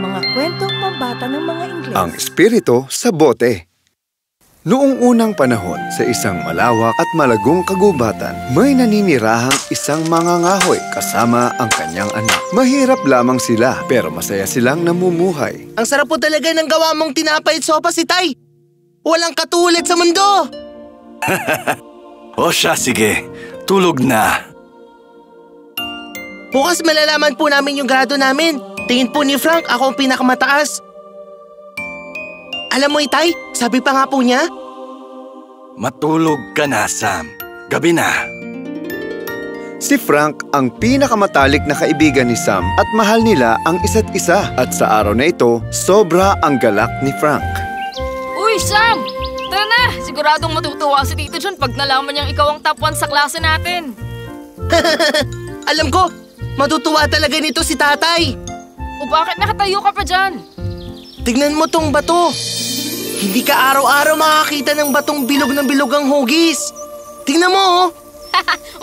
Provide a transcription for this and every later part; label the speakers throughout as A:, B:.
A: Mga kwentong pambata ng mga Ingles.
B: Ang Espiritu sa Bote. Noong unang panahon, sa isang malawak at malagong kagubatan, may naninirahang isang mangangahoy kasama ang kanyang anak. Mahirap lamang sila, pero masaya silang namumuhay.
C: Ang sarap po talaga ng gawa mong tinapay at sopa, si Tay. Walang katulad sa mundo.
D: O siya, sige. Tulog na.
C: Bukas malalaman po namin yung grado namin. Tingin po ni Frank, ako ang pinakamataas. Alam mo, Itay, sabi pa nga po niya.
D: Matulog ka na, Sam. Gabi na.
B: Si Frank ang pinakamatalik na kaibigan ni Sam at mahal nila ang isa't isa. At sa araw na ito, sobra ang galak ni Frank.
E: Uy, Sam! Tara na! Siguradong matutuwa si Tito John pag nalaman niyang ikaw ang top 1 sa klase natin.
C: Alam ko, matutuwa talaga nito si Tatay.
E: O bakit nakatayo ka pa dyan?
C: Tignan mo tong bato. Hindi ka araw-araw makakita ng batong bilog ng bilog ang hugis. Tingnan mo, oh.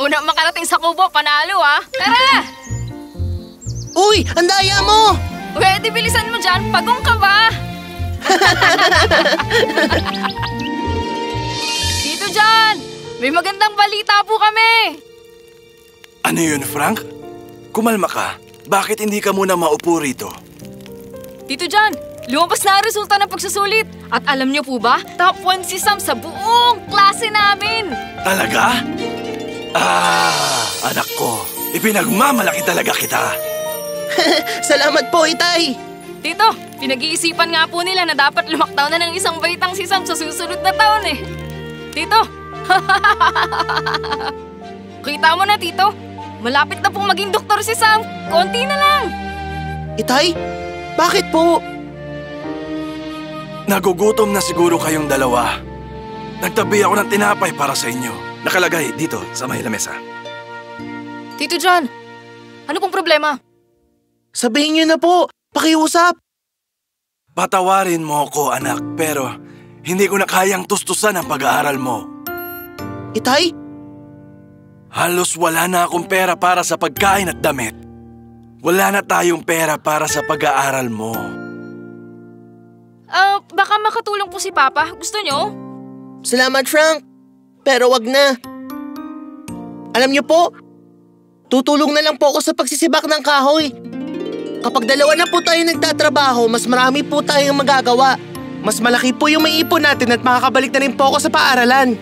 E: Una makarating sa kubo, panalo ah. Tara!
C: Uy, ang daya mo!
E: Pwede bilisan mo dyan, pagong ka ba? Tito John, may magandang balita po kami.
D: Ano yun, Frank? Kumalma ka. Bakit hindi ka muna maupo rito?
E: Tito John, lumabas na ang resulta ng pagsusulit. At alam niyo po ba, top 1 si Sam sa buong klase namin.
D: Talaga? Anak ko, ipinagmamalaki talaga kita.
C: Salamat po, Itay.
E: Tito, pinag-iisipan nga po nila na dapat lumaktaw na ng isang baitang si Sam sa susunod na taon eh. Tito! Kita mo na, Tito. Malapit na pong maging doktor si Sam. Konti na lang.
C: Itay, bakit po?
D: Nagugutom na siguro kayong dalawa. Nagtabi ako ng tinapay para sa inyo. Nakalagay dito sa may lamesa.
E: Tito John, ano pong problema?
C: Sabihin niyo na po, pakiusap.
D: Patawarin mo ako, anak, pero hindi ko na kayang tustusan ang pag-aaral mo.
C: Itay?
D: Halos wala na akong pera para sa pagkain at damit. Wala na tayong pera para sa pag-aaral mo.
E: Baka makatulong po si Papa. Gusto nyo?
C: Salamat, Frank. Pero wag na. Alam niyo po, tutulong na lang po ako sa pagsisibak ng kahoy. Kapag dalawa na po tayo nagtatrabaho, mas marami po tayong magagawa. Mas malaki po yung maiipon natin at makakabalik na rin po ako sa paaralan.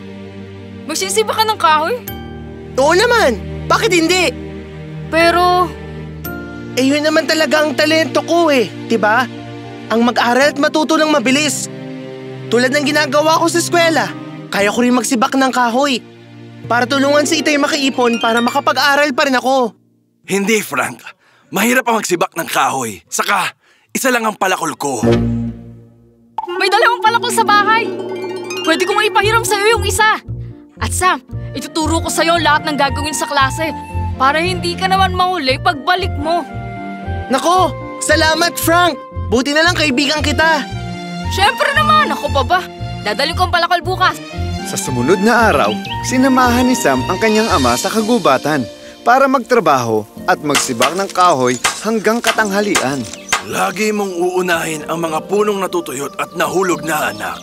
E: Magsisibak ka ng kahoy?
C: Oo naman. Bakit hindi?
E: Pero...
C: yun naman talaga ang talento ko eh, diba? Ang mag-aral at matuto ng mabilis. Tulad ng ginagawa ko sa eskwela, kaya ko rin magsibak ng kahoy. Para tulungan si Itay makaipon para makapag-aral pa rin ako.
D: Hindi, Frank. Mahirap ang magsibak ng kahoy. Saka, isa lang ang palakol ko.
E: May dalawang palakol sa bahay. Pwede kong ipahiram sa'yo yung isa. At Sam, ituturo ko sa'yo lahat ng gagawin sa klase para hindi ka naman mahuli pagbalik mo.
C: Nako, salamat Frank. Buti na lang kaibigan kita.
E: Siyempre naman, ako pa ba? Dadali ko ang palakol bukas.
B: Sa sumunod na araw, sinamahan ni Sam ang kanyang ama sa kagubatan para magtrabaho at magsibak ng kahoy hanggang katanghalian.
D: Lagi mong uunahin ang mga punong natutuyot at nahulog na, anak.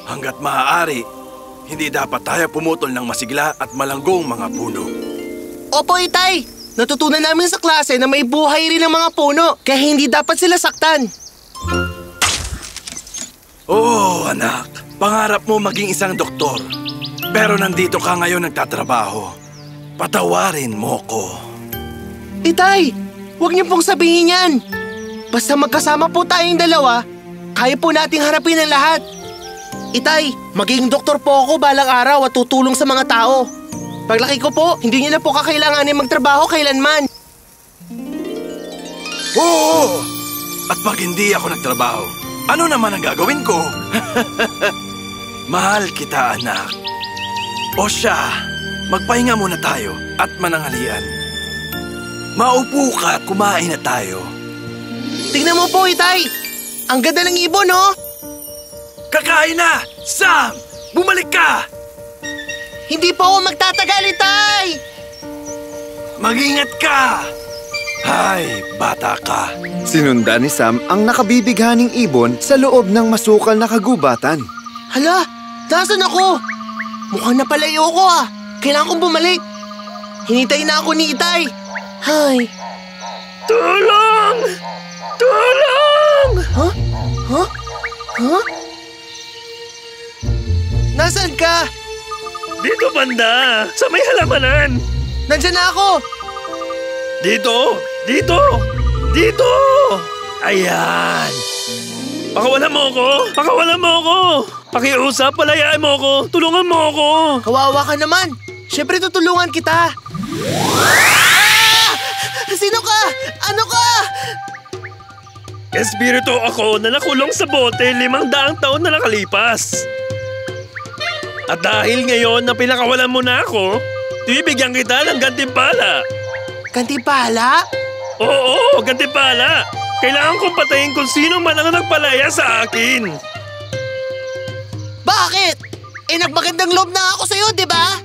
D: Hanggat maaari, hindi dapat tayo pumutol ng masigla at malanggong mga puno.
C: Opo, Itay. Natutunan namin sa klase na may buhay rin ang mga puno, kaya hindi dapat sila saktan.
D: Oo, anak. Pangarap mo maging isang doktor. Pero nandito ka ngayon nagtatrabaho. Patawarin mo ko.
C: Itay, huwag niyo pong sabihin yan. Basta magkasama po tayong dalawa, kaya po nating harapin ang lahat. Itay, magiging doktor po ako balang araw at tutulong sa mga tao. Paglaki ko po, hindi niyo na po kakailanganin magtrabaho kailanman.
D: Oo! At pag hindi ako nagtrabaho, ano naman ang gagawin ko? Mahal kita, anak. O siya, magpahinga muna tayo at mananghalian. Maupo ka at kumain na tayo.
C: Tingnan mo po, Itay. Ang ganda ng ibon, no?
D: Kakain na! Sam! Bumalik ka!
C: Hindi po ako magtatagal, Itay!
D: Mag-ingat ka! Hay, bata ka.
B: Sinundan ni Sam ang nakabibighaning ibon sa loob ng masukal na kagubatan.
C: Hala, nasan ako? Mukhang napalayo ko ah. Kailangan kong bumalik. Hinintay na ako ni Itay. Hay.
D: Tulong! Tulong!
C: Huh? Huh? Huh? Nasaan ka?
D: Dito banda, sa may halamanan.
C: Nandyan na ako.
D: Dito! Dito! Dito! Ayan! Pakawalan mo ako! Pakawalan mo ako! Pakiusap, palayaan mo ako! Tulungan mo ako!
C: Kawawa ka naman. Siyempre tutulungan kita. Ah! Sino ka? Ano ka?
D: Espiritu ako na nakulong sa bote 500 taon na nakalipas. At dahil ngayon na pinakawalan mo na ako, bibigyan kita ng gantimpala.
C: Kantipala?
D: Oo, gantimpala. Kailangan kong patayin kung sino man ang nagpalaya sa akin.
C: Bakit? Nagmagandang loob na ako sa'yo, di ba?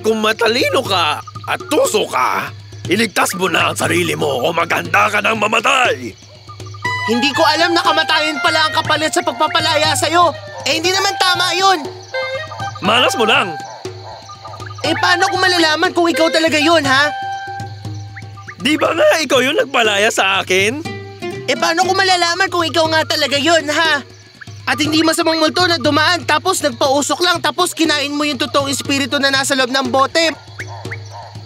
D: Kung matalino ka at tuso ka, iligtas mo na ang sarili mo o maganda ka ng mamatay.
C: Hindi ko alam na kamatayan pala ang kapalit sa pagpapalaya sa'yo. Hindi naman tama yun.
D: Malas mo lang.
C: Paano ko malalaman kung ikaw talaga yun, ha?
D: Di ba nga ikaw yung nagpalaya sa akin?
C: Paano ko malalaman kung ikaw nga talaga yun, ha? At hindi masamang multo na dumaan tapos nagpausok lang tapos kinain mo yung totoong espiritu na nasa loob ng bote.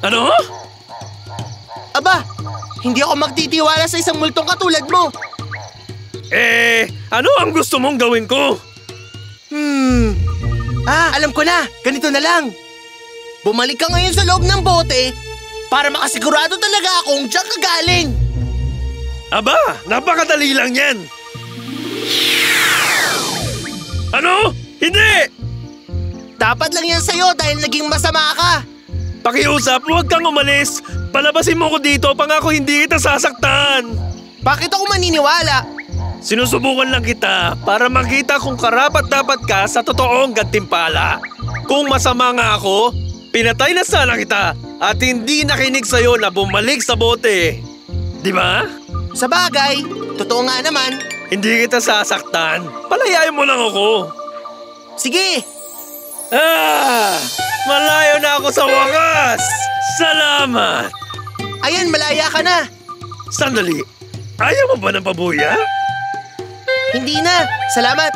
D: Ano?
C: Aba, hindi ako magtitiwala sa isang multong katulad mo.
D: Ano ang gusto mong gawin ko?
C: Alam ko na. Ganito na lang. Bumalik ka ngayon sa loob ng bote para makasigurado talaga akong diyan ka galing.
D: Aba, napakadali lang yan. Ano? Hindi!
C: Dapat lang yan sa'yo dahil naging masama ka.
D: Pakiusap, huwag kang umalis. Palabasin mo ko dito, pangako hindi kita sasaktan.
C: Bakit ako maniniwala?
D: Sinusubukan lang kita para makita kung karapat-dapat ka sa totoong gantimpala. Kung masama nga ako, pinatay na sana kita at hindi nakinig sa'yo na bumalik sa bote. Di ba?
C: Sa bagay, totoo nga naman.
D: Hindi kita sasaktan. Palayain mo lang ako.
C: Sige.
D: Malayo na ako sa wakas. Salamat.
C: Ayan, malaya ka na.
D: Sandali. Ayaw mo ba ng pabuya?
C: Hindi na. Salamat.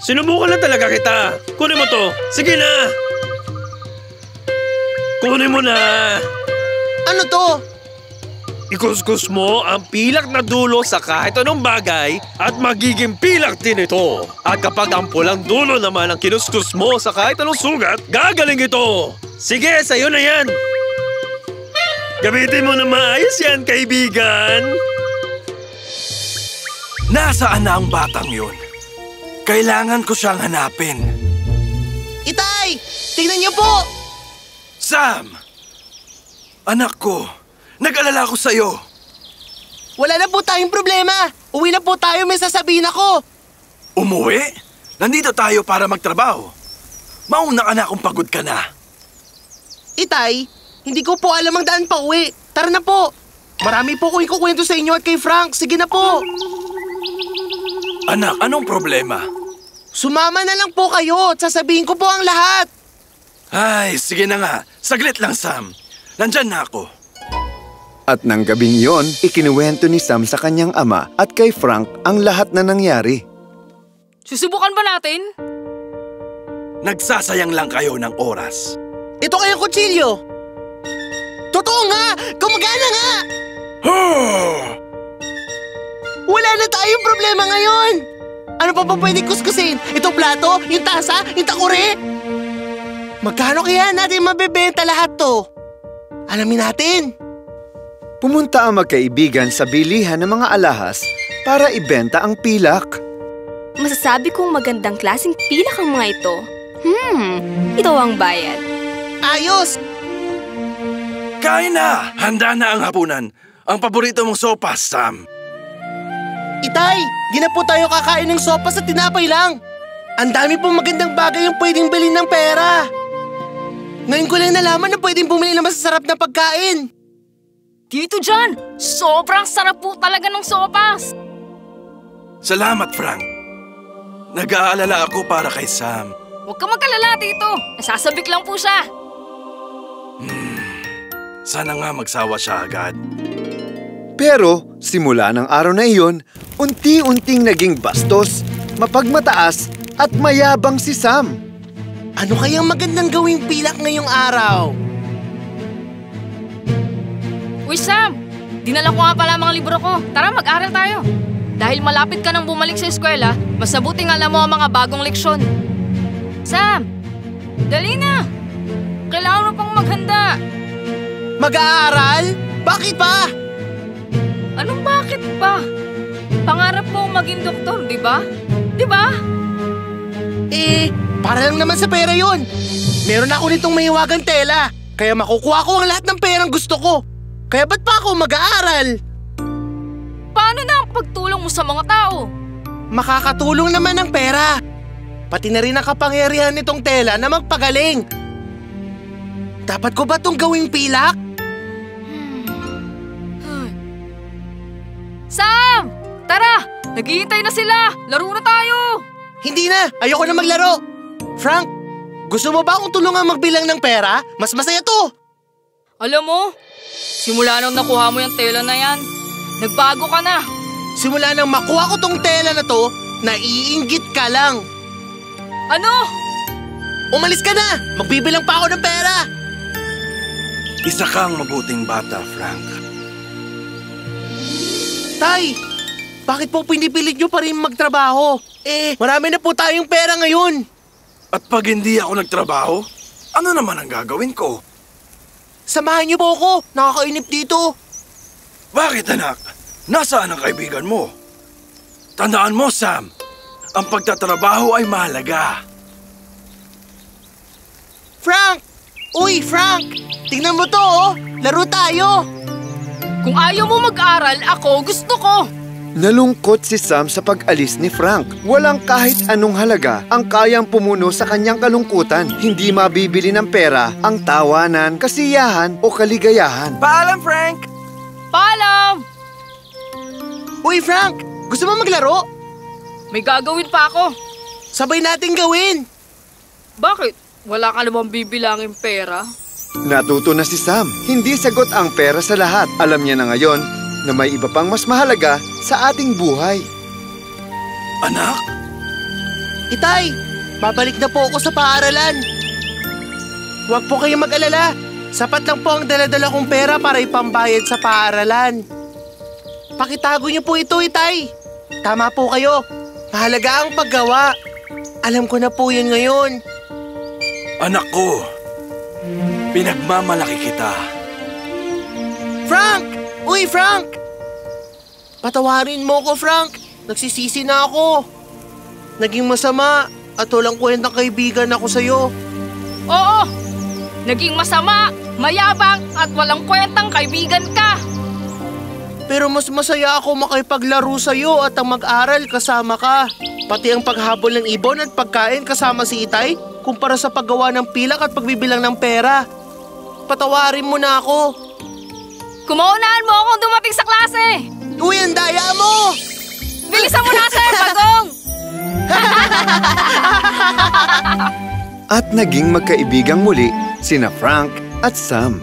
D: Sinubukan lang talaga kita. Kunin mo to. Sige na. Kunin mo na.
C: Ano to?
D: Ikuskus mo ang pilak na dulo sa kahit anong bagay at magiging pilak din ito. At kapag ang pulang dulo naman ang kinuskus mo sa kahit anong sugat, gagaling ito. Sige, sa'yo na yan. Gamitin mo na maayos yan, kaibigan. Nasaan na ang batang yun? Kailangan ko siyang hanapin.
C: Itay! Tingnan niyo po!
D: Sam! Anak ko, nag-alala ko sa'yo.
C: Wala na po tayong problema. Uwi na po tayo, may sasabihin ako.
D: Umuwi? Nandito tayo para magtrabaho. Mauna ka na kung pagod ka na.
C: Itay, hindi ko po alam ang daan pa uwi. Tara na po. Marami po ko ikukwento sa inyo at kay Frank. Sige na po.
D: Anak, anong problema?
C: Sumama na lang po kayo at sasabihin ko po ang lahat.
D: Ay, sige na nga. Saglit lang, Sam. Nandyan na ako.
B: At nang gabing yon, ikinuwento ni Sam sa kanyang ama at kay Frank ang lahat na nangyari.
E: Susubukan ba natin?
D: Nagsasayang lang kayo ng oras.
C: Ito kayong kutsilyo. Totoo nga! Gumagana nga! Wala na tayong problema ngayon! Ano pa ba pwede kuskusin? Itong plato? Yung tasa? Yung takure? Magkano kaya natin mabebenta lahat to? Alamin natin.
B: Pumunta ang magkaibigan sa bilihan ng mga alahas para ibenta ang pilak.
F: Masasabi kong magandang klaseng pilak ang mga ito. Ito ang bayad.
C: Ayos!
D: Kain na! Handa na ang hapunan. Ang paborito mong sopas, Sam.
C: Itay, di na po tayo kakain ng sopas at tinapay lang. Ang dami pong magandang bagay yung pwedeng bilhin ng pera. Ngayon ko lang nalaman na pwedeng bumili ng masasarap na pagkain.
E: Dito dyan, sobrang sarap po talaga ng sopas.
G: Salamat, Frank. Nag-aalala ako para kay Sam.
E: Huwag ka mag-alala, Tito. Nasasabik lang po siya.
G: Sana nga magsawa siya agad.
B: Pero simula ng araw na iyon, unti-unting naging bastos, mapagmataas at mayabang si Sam.
C: Ano kayang magandang gawing pilak ngayong araw?
E: Uy, Sam! Dinala ko nga pala mga libro ko. Tara, mag-aral tayo. Dahil malapit ka nang bumalik sa eskwela, mas mabuting alam mo ang mga bagong leksyon. Sam! Dali na! Kailangan mo pang maghanda.
C: Mag-aaral? Bakit ba?
E: Anong bakit pa? Pangarap mo maging doktor, di ba? Di ba?
C: Para lang naman sa pera yon. Meron ako nitong mahiwagang tela, kaya makukuha ko ang lahat ng perang gusto ko. Kaya ba't pa ako mag-aaral?
E: Paano na ang pagtulong mo sa mga tao?
C: Makakatulong naman ang pera. Pati na rin ang kapangyarihan nitong tela na magpagaling. Dapat ko ba itong gawing pilak?
E: Sam! Tara! Naghihintay na sila! Laro na tayo!
C: Hindi na! Ayoko na maglaro! Frank, gusto mo ba akong tulungan magbilang ng pera? Mas masaya to!
E: Alam mo, simula nung nakuha mo yung tela na yan, nagbago ka na.
C: Simula nang makuha ko tong tela na to, naiinggit ka lang.
E: Ano?
C: Umalis ka na! Magbibilang pa ako ng pera!
G: Isa kang mabuting bata, Frank.
C: Tay, bakit po pinipilit nyo pa rin magtrabaho? Marami na po tayong pera ngayon.
G: At pag hindi ako nagtrabaho, ano naman ang gagawin ko?
C: Samahan niyo po ako. Nakakainip dito.
G: Bakit, anak? Nasaan ang kaibigan mo? Tandaan mo, Sam, ang pagtatrabaho ay mahalaga.
C: Frank! Uy, Frank! Tingnan mo to, oh! Laro tayo!
E: Kung ayaw mo mag-aral, ako gusto ko.
B: Nalungkot si Sam sa pag-alis ni Frank. Walang kahit anong halaga ang kayang pumuno sa kanyang kalungkutan. Hindi mabibili ng pera ang tawanan, kasiyahan o kaligayahan.
G: Paalam, Frank!
E: Paalam!
C: Uy, Frank! Gusto mo maglaro?
E: May gagawin pa ako.
C: Sabay nating gawin!
E: Bakit? Wala ka namang bibilangin pera?
B: Natuto na si Sam. Hindi sagot ang pera sa lahat. Alam niya na ngayon na may iba pang mas mahalaga sa ating buhay.
G: Anak?
C: Itay, babalik na po ako sa paaralan. Huwag po kayong mag-alala. Sapat lang po ang dala-dala kong pera para ipambayad sa paaralan. Pakitago niyo po ito, Itay. Tama po kayo. Mahalaga ang paggawa. Alam ko na po yun ngayon.
G: Anak ko, pinagmamalaki kita.
C: Frank! Uy, Frank! Patawarin mo ko, Frank. Nagsisisi na ako. Naging masama at walang kwentang kaibigan ako sa'yo.
E: Oo! Naging masama, mayabang at walang kwentang kaibigan ka.
C: Pero mas masaya ako makipaglaro sa'yo at ang mag-aral kasama ka. Pati ang paghabol ng ibon at pagkain kasama si Itay kumpara sa paggawa ng pilak at pagbibilang ng pera. Patawarin mo na ako.
E: Kumaunahan mo akong dumating sa klase.
C: Uy, ang daya mo!
E: Bilisan mo na, Sir Bagong!
B: At naging magkaibigang muli sina Frank at Sam.